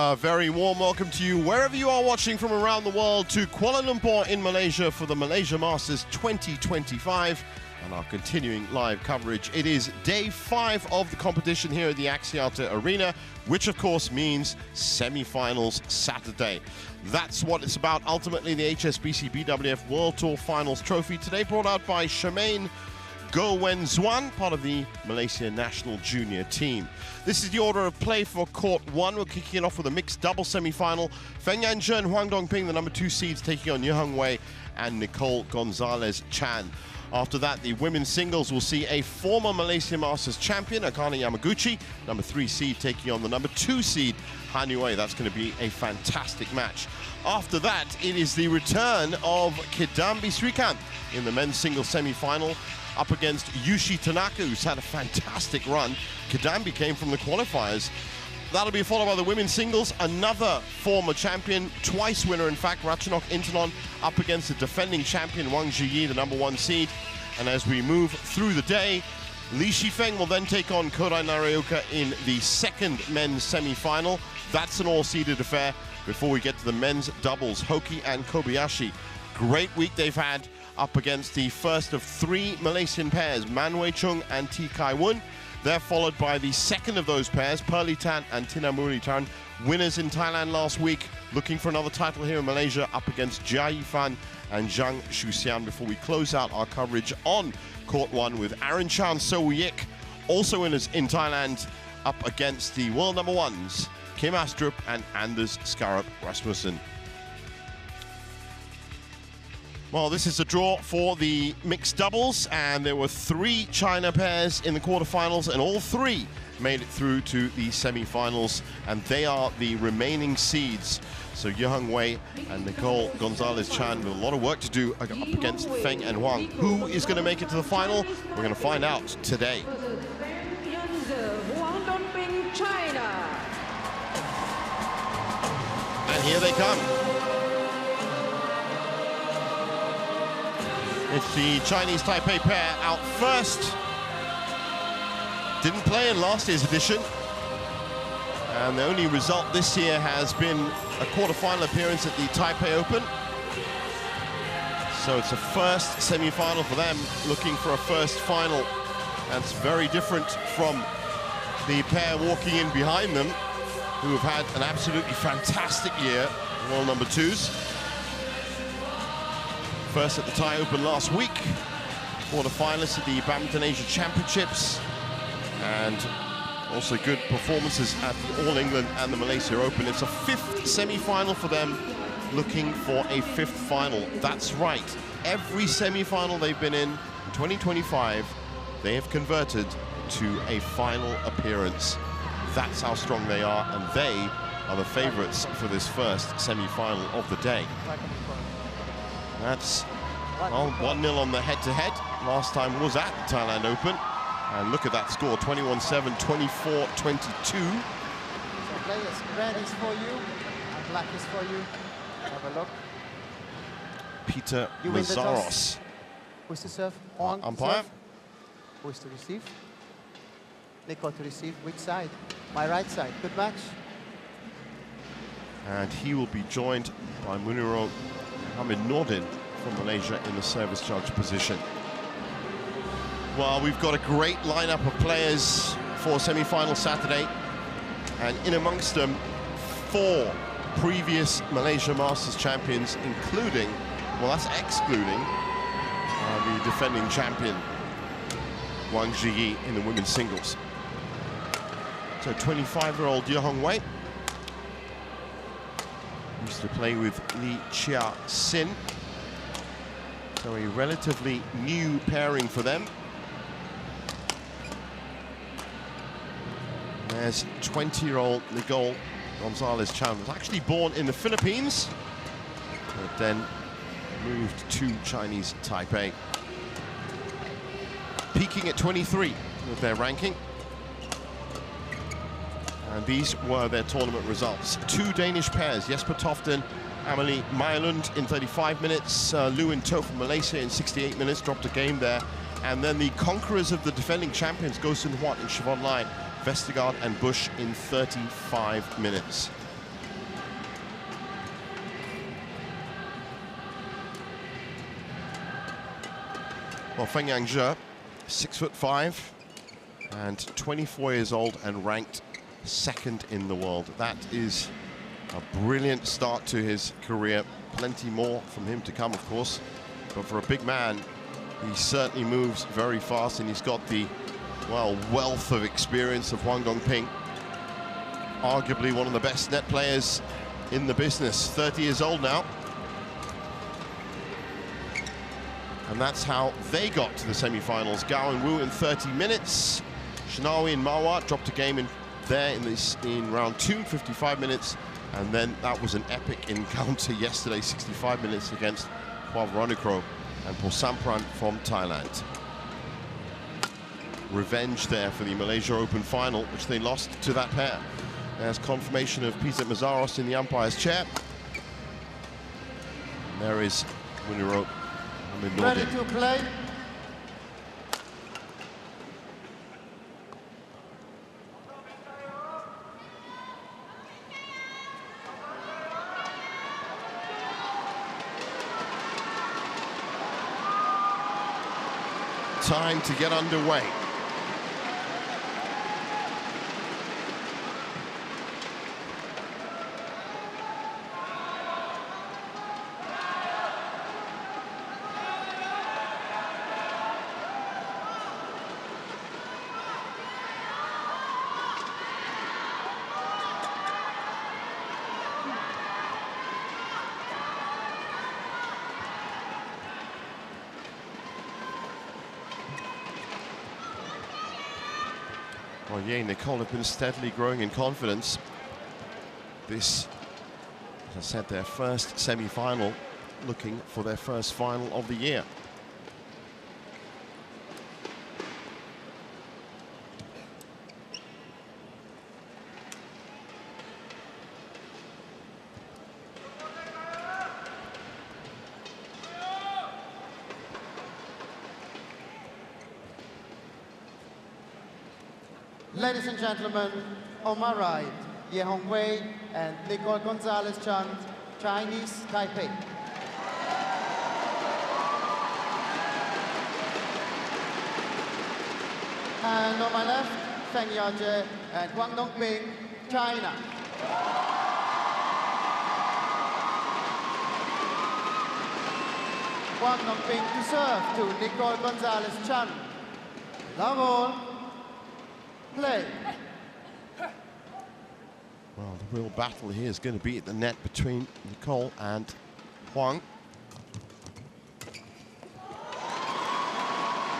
A very warm welcome to you wherever you are watching from around the world to Kuala Lumpur in Malaysia for the Malaysia Masters 2025 and our continuing live coverage. It is day 5 of the competition here at the Axiata Arena, which of course means semi-finals Saturday. That's what it's about. Ultimately, the HSBC BWF World Tour Finals trophy today brought out by Charmaine Gowen Zuan, part of the Malaysia national junior team. This is the order of play for Court 1. We're kicking it off with a mixed double semi-final. Feng and Huang Dongping, the number 2 seeds, taking on Yuheng Wei and Nicole Gonzalez-Chan. After that, the women's singles will see a former Malaysia Masters champion, Akane Yamaguchi, number 3 seed, taking on the number 2 seed, Han Yue. That's going to be a fantastic match. After that, it is the return of Kidambi Srikanth in the men's singles semi-final, up against Yushi Tanaka, who's had a fantastic run. Kidambi came from the qualifiers. That'll be followed by the women's singles. Another former champion, twice winner in fact, Ratchanok Intanon, up against the defending champion Wang Zhiyi, the number 1 seed. And as we move through the day, Li Shifeng will then take on Kodai Narioka in the second men's semi-final. That's an all-seeded affair before we get to the men's doubles, Hoki and Kobayashi. Great week they've had up against the first of 3 Malaysian pairs, Man Wei Chung and T Kai Wun. They're followed by the second of those pairs, Pearly Tan and Tinamuri Tan, winners in Thailand last week, looking for another title here in Malaysia, up against Jia Yifan and Zhang Shuxian, before we close out our coverage on Court 1 with Aaron Chan So Yik, also winners in Thailand, up against the world number 1s, Kim Astrup and Anders Skarup Rasmussen. Well, this is a draw for the mixed doubles, and there were 3 China pairs in the quarterfinals, and all 3 made it through to the semi-finals, and they are the remaining seeds. So Yuheng Wei and Nicole Gonzalez-Chan with a lot of work to do up against Feng and Huang. Who is going to make it to the final? We're going to find out today. And here they come. It's the Chinese Taipei pair out first. Didn't play in last year's edition. And the only result this year has been a quarterfinal appearance at the Taipei Open. So it's a first semi-final for them, looking for a first final. That's very different from the pair walking in behind them, who have had an absolutely fantastic year, world number 2s. First at the Thai Open last week, quarter-finalists at the Badminton Asia Championships, and also good performances at the All England and the Malaysia Open. It's a 5th semi-final for them, looking for a 5th final. That's right, every semi-final they've been in 2025, they have converted to a final appearance. That's how strong they are, and they are the favourites for this first semi-final of the day. That's, well, 1-0 on the head-to-head. Last time was at the Thailand Open. And look at that score, 21-7, 24-22. So players, red is for you, and black is for you. Have a look. Peter Mazaros. Who's to serve? On umpire. Serve. Who's to receive? Nico to receive. Which side? My right side. Good match. And he will be joined by Muniro Hamid Nordin from Malaysia in the service judge position. Well, we've got a great lineup of players for semi-final Saturday, and in amongst them 4 previous Malaysia Masters champions, including, well, that's excluding the defending champion Wang Zhiyi in the women's singles. So 25-year-old Yuheng Wei used to play with Li Chia Sin. So a relatively new pairing for them. There's 20-year-old Nicole Gonzalez-Chan, was actually born in the Philippines, but then moved to Chinese Taipei. Peaking at 23 with their ranking. And these were their tournament results. 2 Danish pairs, Jesper Toften, Amelie Meyerlund in 35 minutes, Lewin To from Malaysia in 68 minutes, dropped a game there. And then the conquerors of the defending champions, Go Sun Huat and Siobhan Lai, Vestergaard and Bush in 35 minutes. Well, Feng 6'5" and 24 years old and ranked second in the world. That is a brilliant start to his career. Plenty more from him to come, of course. But for a big man, he certainly moves very fast, and he's got the, well, wealth of experience of Huang Dongping. Arguably one of the best net players in the business. 30 years old now. And that's how they got to the semi-finals. Gao and Wu in 30 minutes. Shinawi and Mawa dropped a game in round 2, 55 minutes. And then that was an epic encounter yesterday, 65 minutes against Hua Veronicro and Posampran from Thailand. Revenge there for the Malaysia Open final, which they lost to that pair. There's confirmation of Peter Mazaros in the umpire's chair. And there is Muniro Aminordin. Ready to play. Time to get underway. Well, Ye and Nicole have been steadily growing in confidence. This, as I said, their first semi-final, looking for their first final of the year. Ladies and gentlemen, on my right, Ye Hongwei and Nicole Gonzalez-Chan, Chinese Taipei. And on my left, Feng Yaje and Huang Dongping, China. Huang Dongping to serve to Nicole Gonzalez-Chan. Love all. Play. Well, the real battle here is going to be at the net between Nicole and Huang.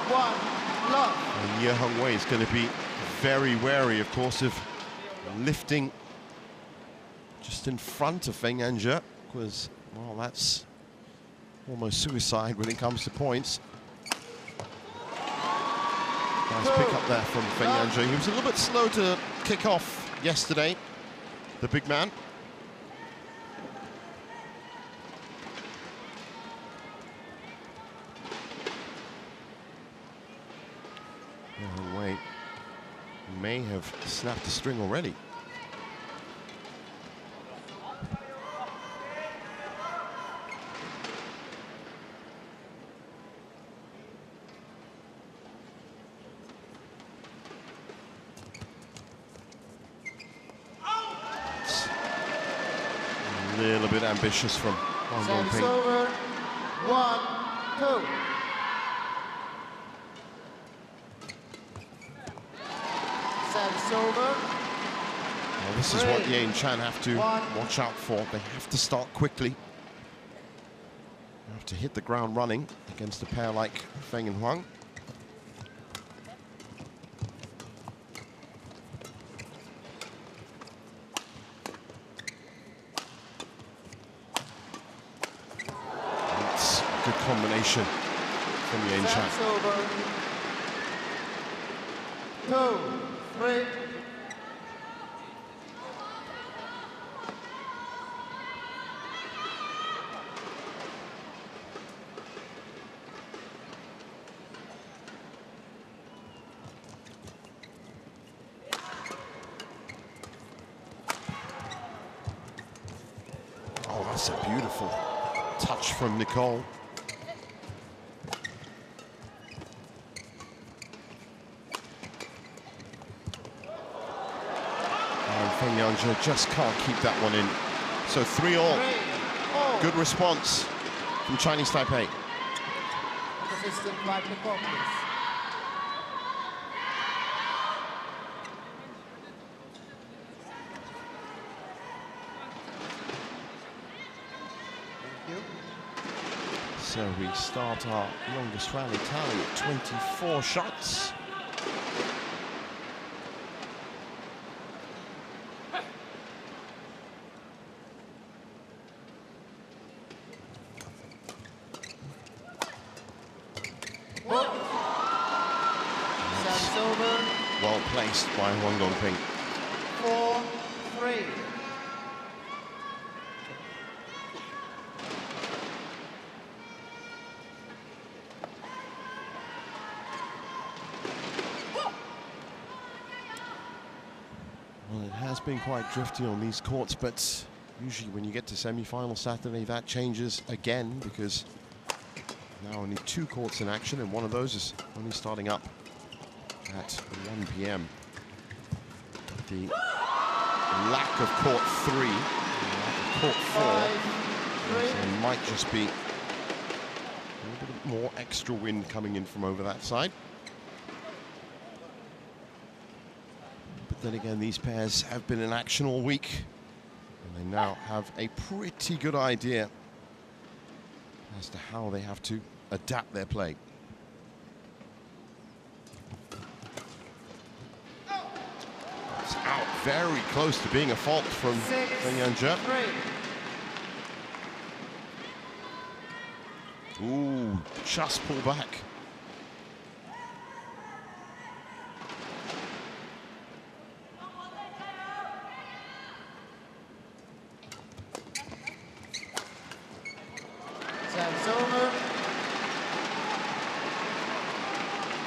One, love. And Ye Hongwei is going to be very wary, of course, of lifting just in front of Feng Yangzhe, because, well, that's almost suicide when it comes to points. Nice pick up there from Feng Yangzhe. He was a little bit slow to kick off yesterday, the big man. Wait, may have snapped the string already. A little bit ambitious from Huang Service Dongping. over. 1, 2. Service over. Well, this is what Ye and Chan have to watch out for. They have to start quickly. They have to hit the ground running against a pair like Feng and Huang. Good combination from Ye and Chan. Service over. 2, 3. Oh, that's a beautiful touch from Nicole. Feng just can't keep that one in. So 3-all. Good response from Chinese Taipei. Assistant by the court, please. So we start our longest rally tally at 24 shots. Well placed by Huang Dongping. 4-3. Well, it has been quite drifty on these courts, but usually when you get to semi-final Saturday, that changes again, because now only 2 courts in action, and one of those is only starting up at 1 p.m. The lack of court 3, lack of court 4, so it might just be a little bit more extra wind coming in from over that side. But then again, these pairs have been in action all week, and they now have a pretty good idea as to how they have to adapt their play. It's out very close to being a fault from Feng Yanzhe. Ooh, just pull back. Service over.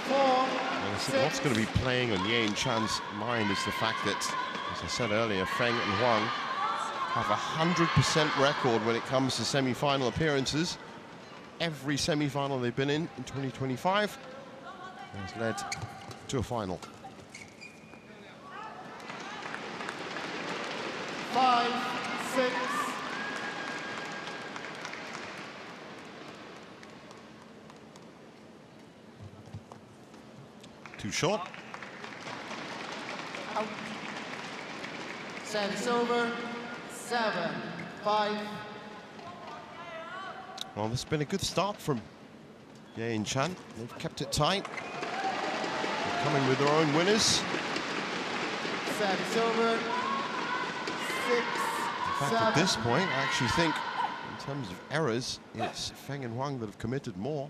4-6. What's going to be playing on Yain Chan's mind is the fact that, as I said earlier, Feng and Huang have a 100% record when it comes to semi-final appearances. Every semi-final they've been in 2025 has led to a final. 5-6. Too short. Out. Service over. 7-5. Well, this has been a good start from Yain Chan. They've kept it tight. They're coming with their own winners. Service over. 6-7. In fact, at this point, I actually think, in terms of errors, it's Feng and Huang that have committed more.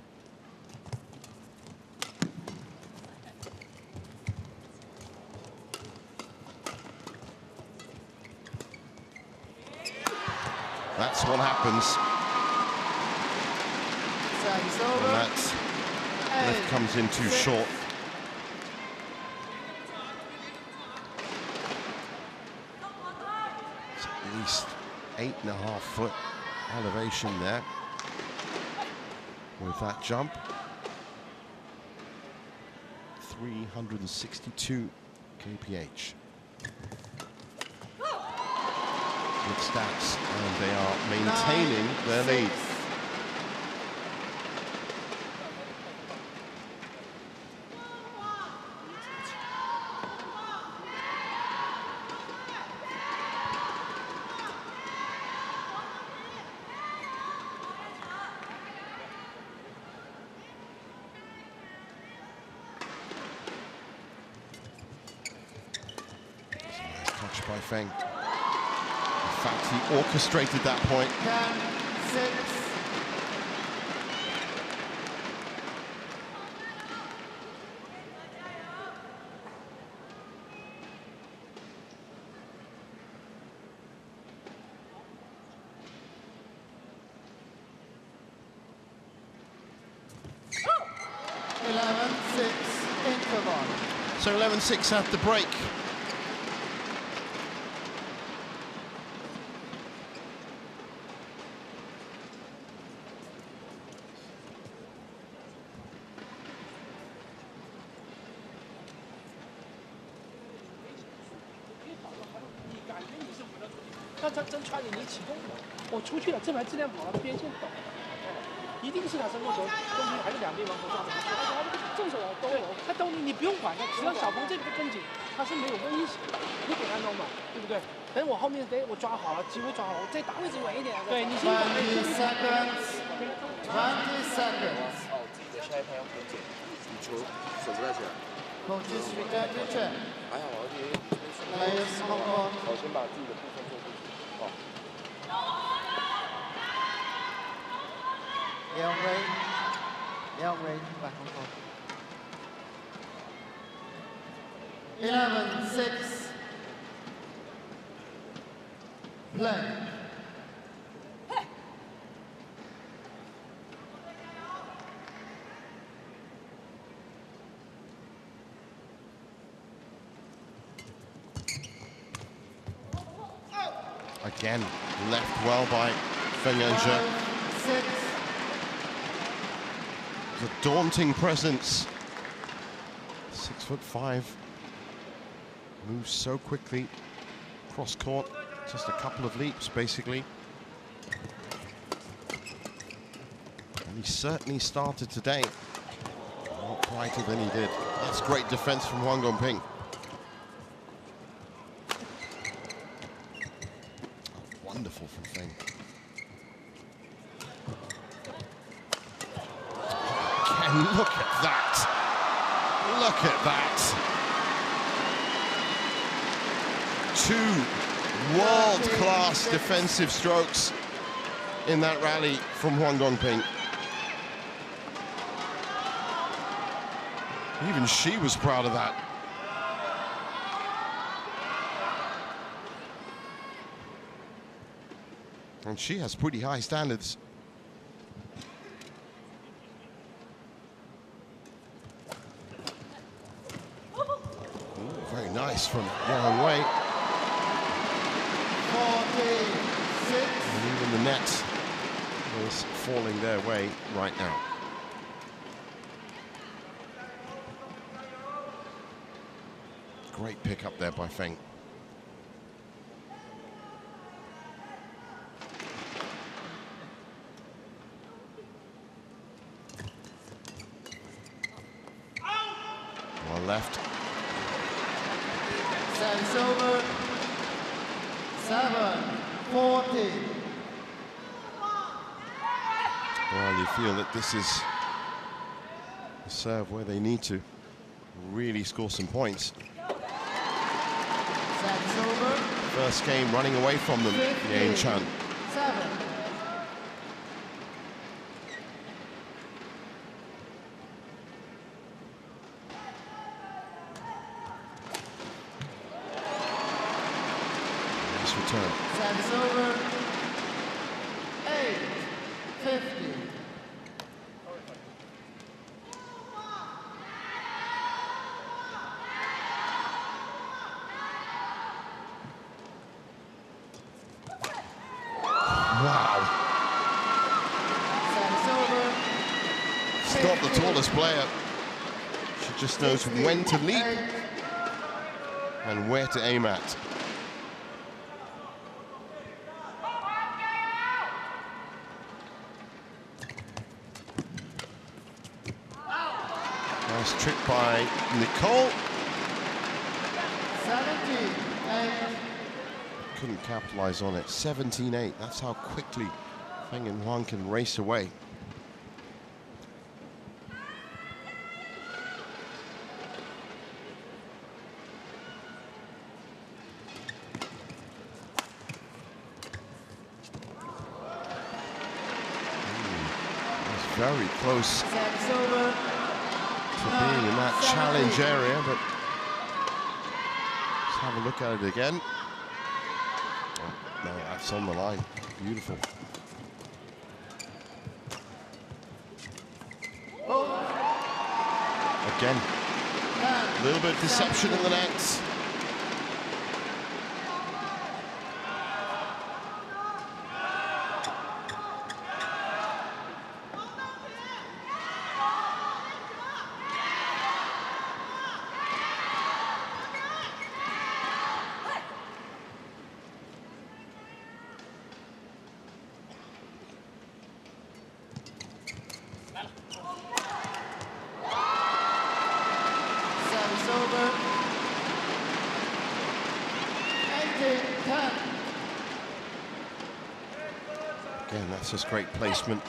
That's what happens. And that left comes in too short. It's at least 8.5 foot elevation there with that jump. 362 kph. Good stats, and they are maintaining their lead. Nice touch by Feng. In fact, he orchestrated that point. 10-6. Interval. So 11-6 at the break. 那他真传你启动了，我出去了，这盘质量好了，边线倒了，一定是他身后球，中间还是两边防守抓不住，而且他这个正手都有，他兜你不用管他，只要小鹏这个跟紧，他是没有威胁，你给他弄嘛，对不对？等我后面我抓好了，机会抓好了，我再打位置稳一点。对你先打。20 seconds. 20 seconds. 自己的下一盘要很准，你球手不带起来。Coaches return to check. 还好，而且 Players Hong Kong. 好，先把自己的部分做出去。好。Yao Wei. Yao Wei back Hong Kong. 11-6. Play. Again, left well by Feng. It's a daunting presence. 6'5", moves so quickly cross court. Just a couple of leaps, basically. And he certainly started today more brighter than he did. That's great defense from Huang Ping. Wonderful from Feng. Again, look at that. Look at that. Two world-class defensive strokes in that rally from Huang Ping. Even she was proud of that. And she has pretty high standards. Ooh, very nice from Yang Wei. 46. And even the net is falling their way right now. Great pick up there by Feng. One left. Service over. 7-40. Well, you feel that this is a serve where they need to really score some points. Service over. First game running away from them, Yang Chan. 7. Nice return. Service over. 8-50. Wow. Service over. She's not the tallest player. She just knows when to leap and where to aim at. Nice trick by Nicole. 17-8. Couldn't capitalize on it. 17-8. That's how quickly Feng and Huang can race away. That's very close Service over. to being in that challenge area, but let's have a look at it again. Oh, no, that's on the line. Beautiful. Again, a little bit of deception in the nets. Again, that's just great placement.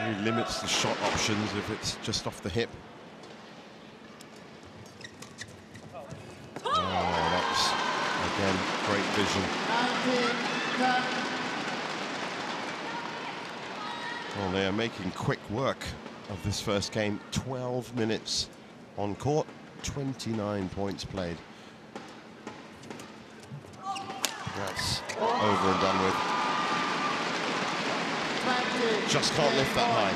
Really limits the shot options if it's just off the hip. Oh, that's, again, great vision. 19-10. Well, they are making quick work of this first game. 12 minutes on court, 29 points played. That's over and done with. 20. Just can't lift that high.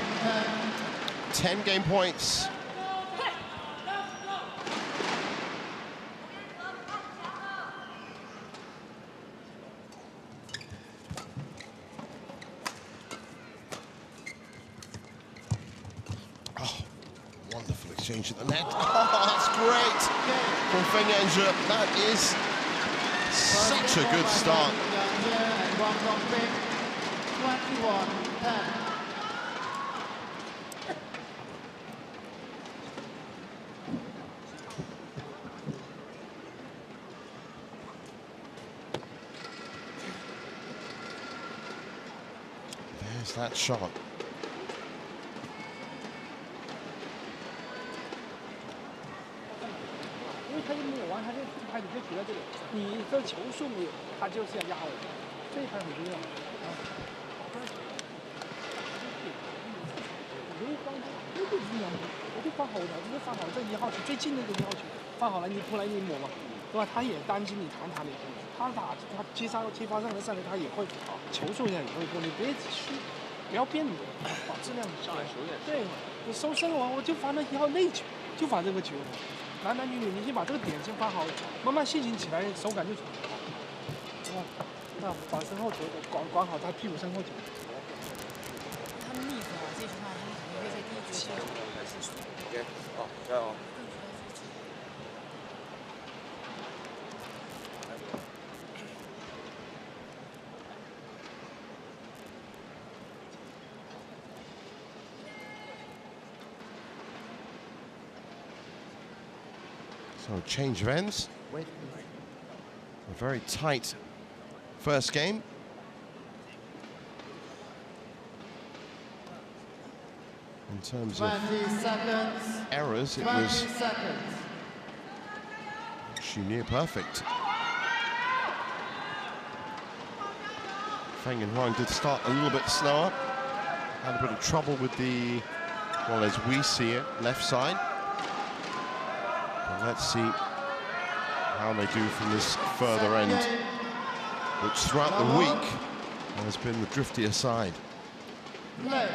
10 game points. Oh, wonderful exchange at the net. Oh, that's great from Feng. That is such a good start. 21-10. There's that shot. 因为他就没有玩，他就拍你就举在这里，你这球数没有，他就是要压我，这一拍很重要。我就帮他，我就放好了，直接放好这1号球最近那个1号球，放好了你扑来你抹嘛，对吧？他也担心你弹他的，他打他接发上来上来他也会，球数也会过，你别虚，不要变保质量上来球也对，我收身完我就发那1号内球，就发这个球。 男女，你先把这个点先发好，慢慢信心起来，手感就出来了。那把身后球管好，他屁股身后球。他们逆风啊，这句话他们肯定会在第一局就OK， 好，加油。 So change of ends. Wait, A very tight first game. In terms 20 of seconds. errors, it 20 was seconds. actually near perfect. Feng and Huang did start a little bit slower. Had a bit of trouble with the, well, as we see it, left side. But let's see how they do from this further end, which throughout the week has been the driftier side. Play.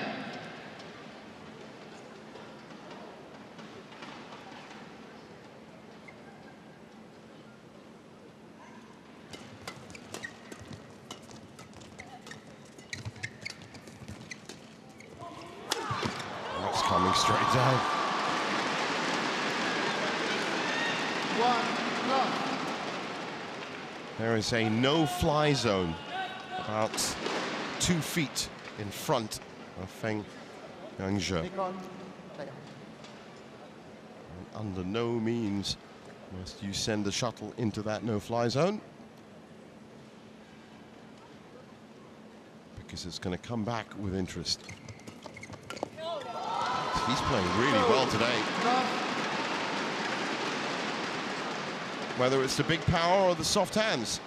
That's coming straight down. 1 love. There is a no-fly zone about 2 feet in front of Feng Yangzhe. Nikon. Under no means must you send the shuttle into that no-fly zone, because it's going to come back with interest. He's playing really well today. Whether it's the big power or the soft hands.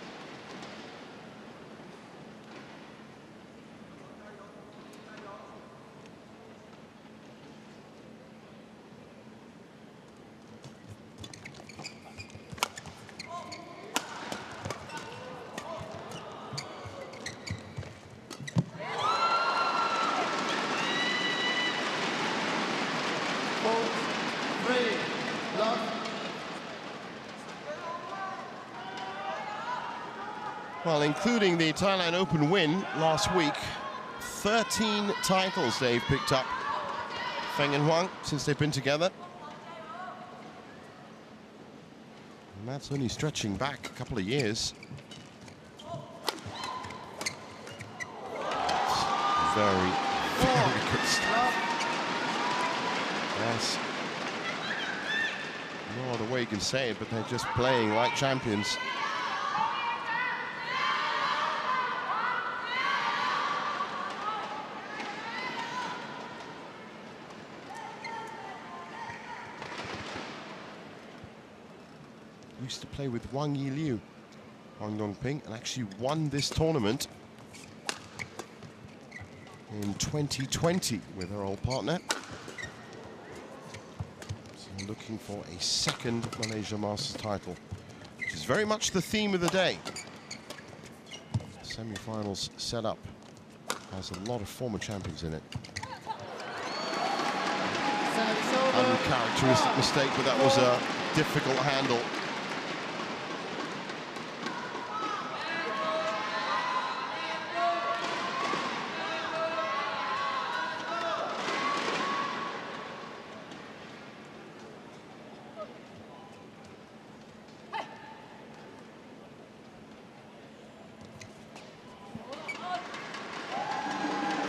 Well, including the Thailand Open win last week, 13 titles they've picked up, Feng and Huang, since they've been together. And that's only stretching back a couple of years. Very, very good stuff. Yes. No other way you can say it, but they're just playing like champions. used to play with Wang Yiliu, Huang Dongping, and actually won this tournament in 2020 with her old partner. So looking for a second Malaysia Masters title, which is very much the theme of the day. Semi-finals setup has a lot of former champions in it. Uncharacteristic mistake, but that was a difficult handle.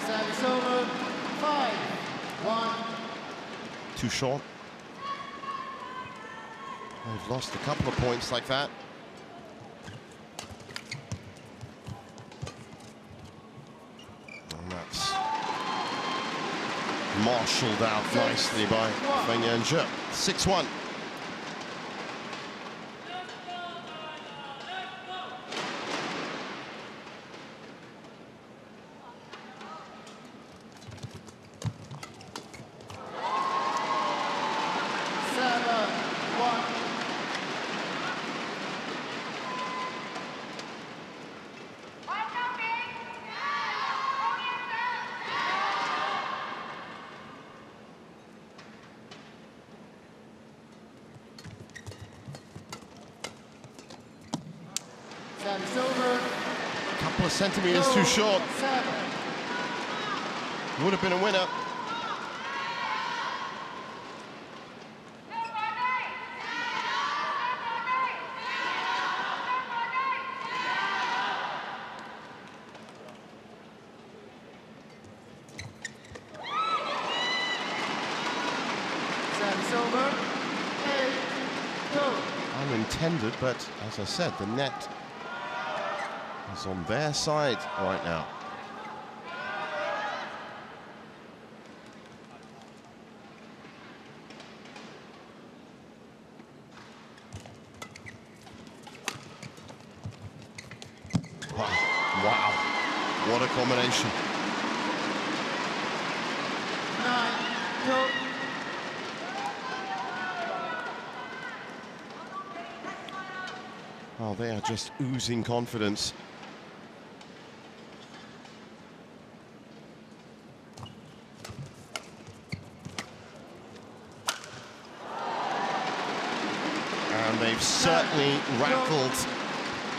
Service over, 5-1. Too short. They've lost a couple of points like that. And that's marshaled out nicely by Feng and 6-1. Couple of centimeters too short. Would have been a winner. Service over, 8-2. Unintended, but as I said, the net is on their side right now. Wow, what a combination. 9-2. Oh, they are just oozing confidence. And they've certainly rattled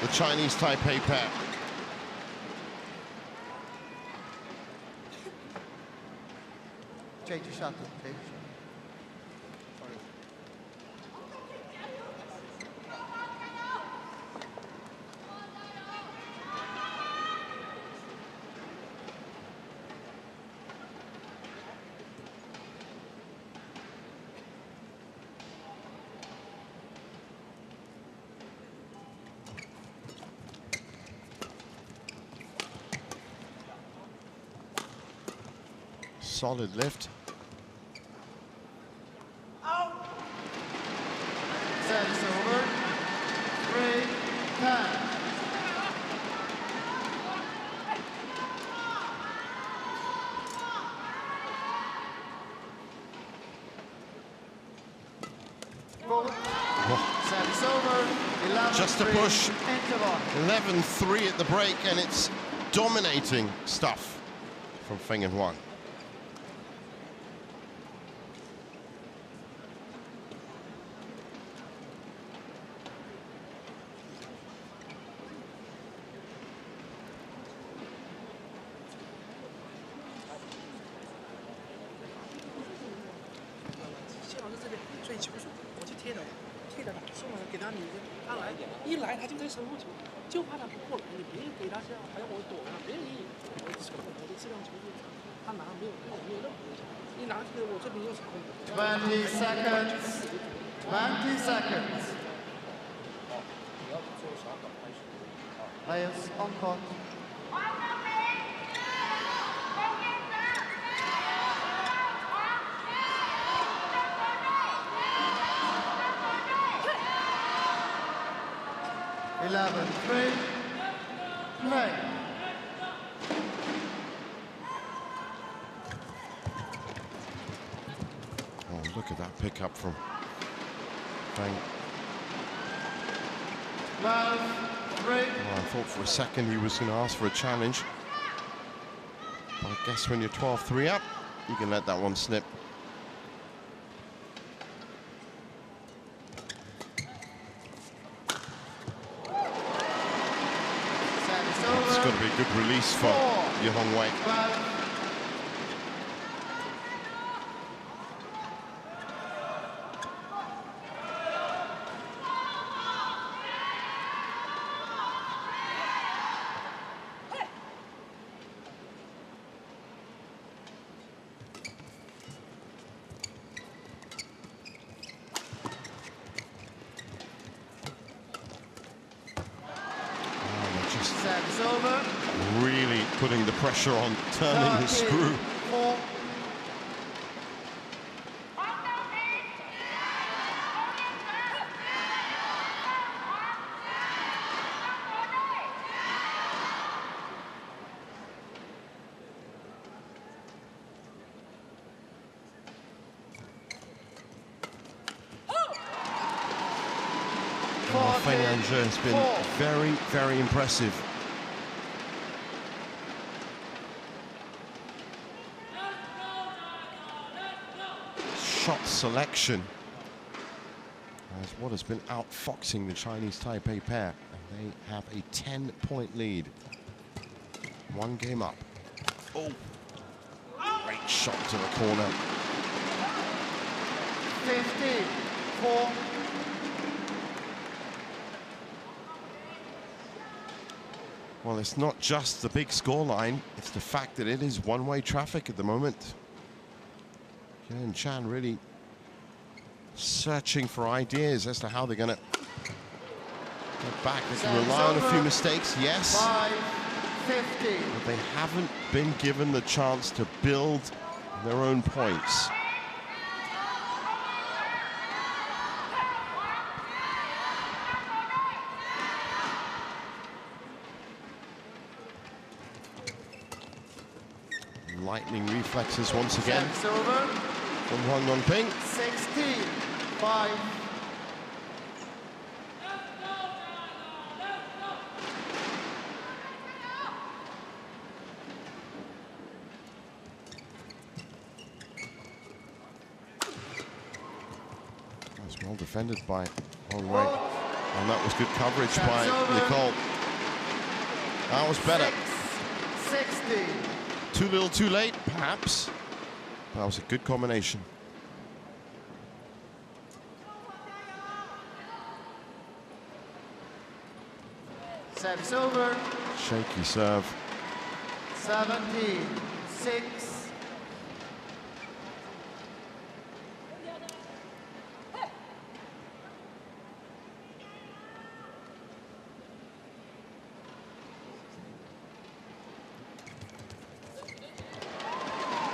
the Chinese Taipei pair. Change your shuttle, please. Solid lift. Service over, 3-10. Service over, 11-3. Just a push. Interval. 11-3 at the break, and it's dominating stuff from Feng and Huang. Twenty seconds. 20 seconds. Players on court. 11-3. Play. Oh, look at that pickup from Feng. 12-3. Well, I thought for a second he was going to ask for a challenge. But I guess when you're 12-3 up, you can let that one slip. It's got to be a good release for Huang. Service over. Really putting the pressure on, turning the screw. 4. Feng has been very, very impressive. Shot selection as what has been outfoxing the Chinese Taipei pair, and they have a 10-point lead. One game up. Oh, great shot to the corner. 15-4. Well, it's not just the big scoreline, it's the fact that it is one-way traffic at the moment. And Chan really searching for ideas as to how they're going to get back. They can rely on a few mistakes, yes. 5-50. But they haven't been given the chance to build their own points. Lightning reflexes once again from Huang Nongping. 16-5. That's well defended by Huang Wei. And that was good coverage by Nicole. That was better. 60. Too little, too late, perhaps. That was a good combination. Service over. Shaky serve. 17-6.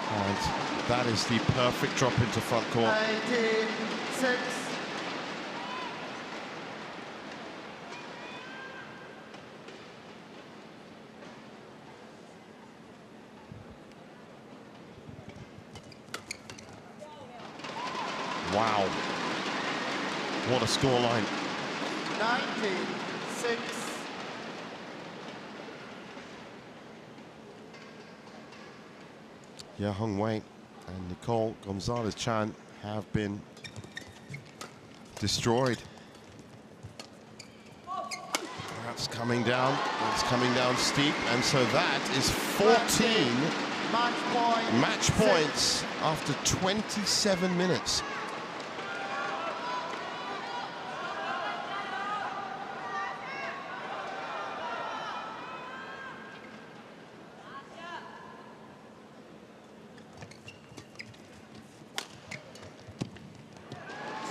And that is the perfect drop into front court. 19-6. Wow. What a scoreline. 19-6. Yeah, Huang Wei and Nicole Gonzalez-Chan have been destroyed. That's coming down. It's coming down steep, and so that is 14 match points after 27 minutes.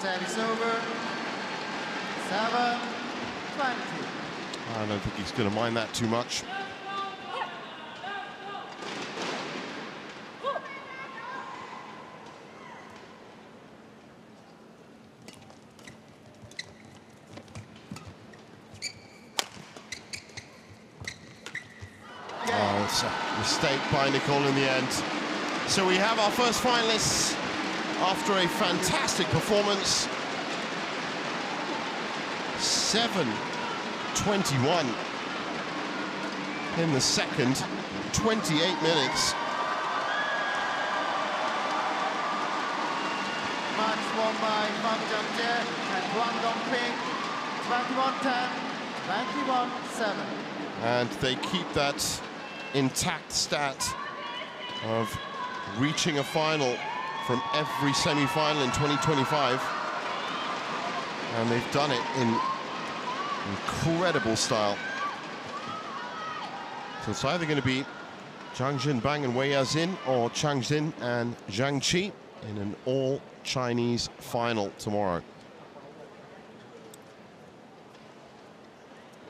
Service over. 7-20. I don't think he's going to mind that too much. That's a mistake by Nicole in the end. So we have our first finalists after a fantastic performance. 7:21 in the second, 28 minutes. Match won by Feng and Huang Dongping, 21-10, 21-7. And they keep that intact stat of reaching a final from every semi-final in 2025. And they've done it in incredible style. So it's either going to be Zhang Jinbang and Wei Yazin or Chang Xin and Zhang Qi in an all-Chinese final tomorrow.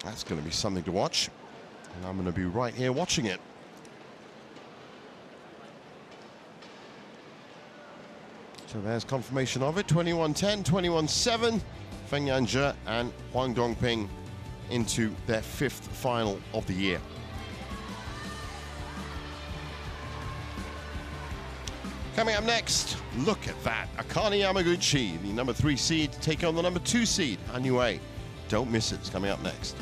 That's going to be something to watch, and I'm going to be right here watching it. So there's confirmation of it, 21-10, 21-7. Feng Yanzhe and Huang Dongping into their 5th final of the year. Coming up next, look at that. Akane Yamaguchi, the number 3 seed, taking on the number 2 seed, Hanyu. Don't miss it. It's coming up next.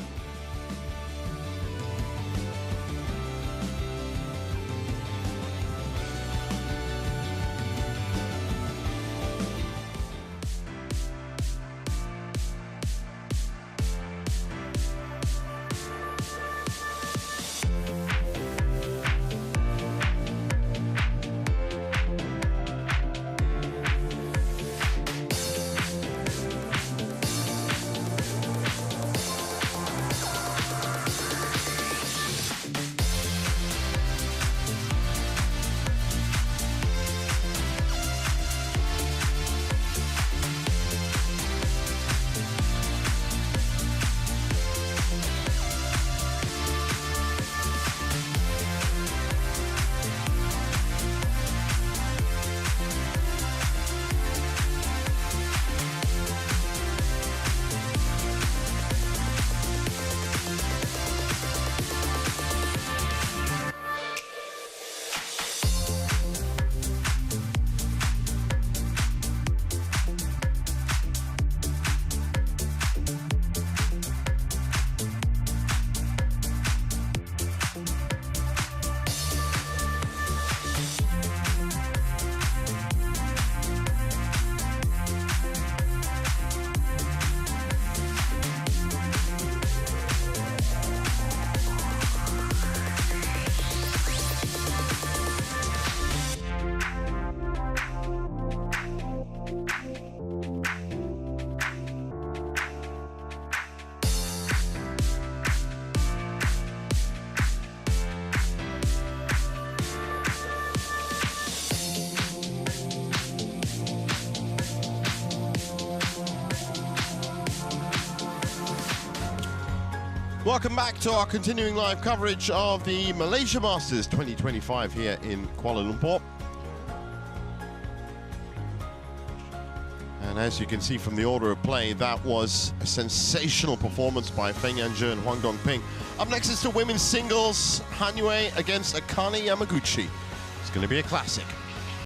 Welcome back to our continuing live coverage of the Malaysia Masters 2025 here in Kuala Lumpur. And as you can see from the order of play, that was a sensational performance by Feng Yanzhe and Huang Dongping. Up next is the women's singles, Hanyu against Akane Yamaguchi. It's going to be a classic.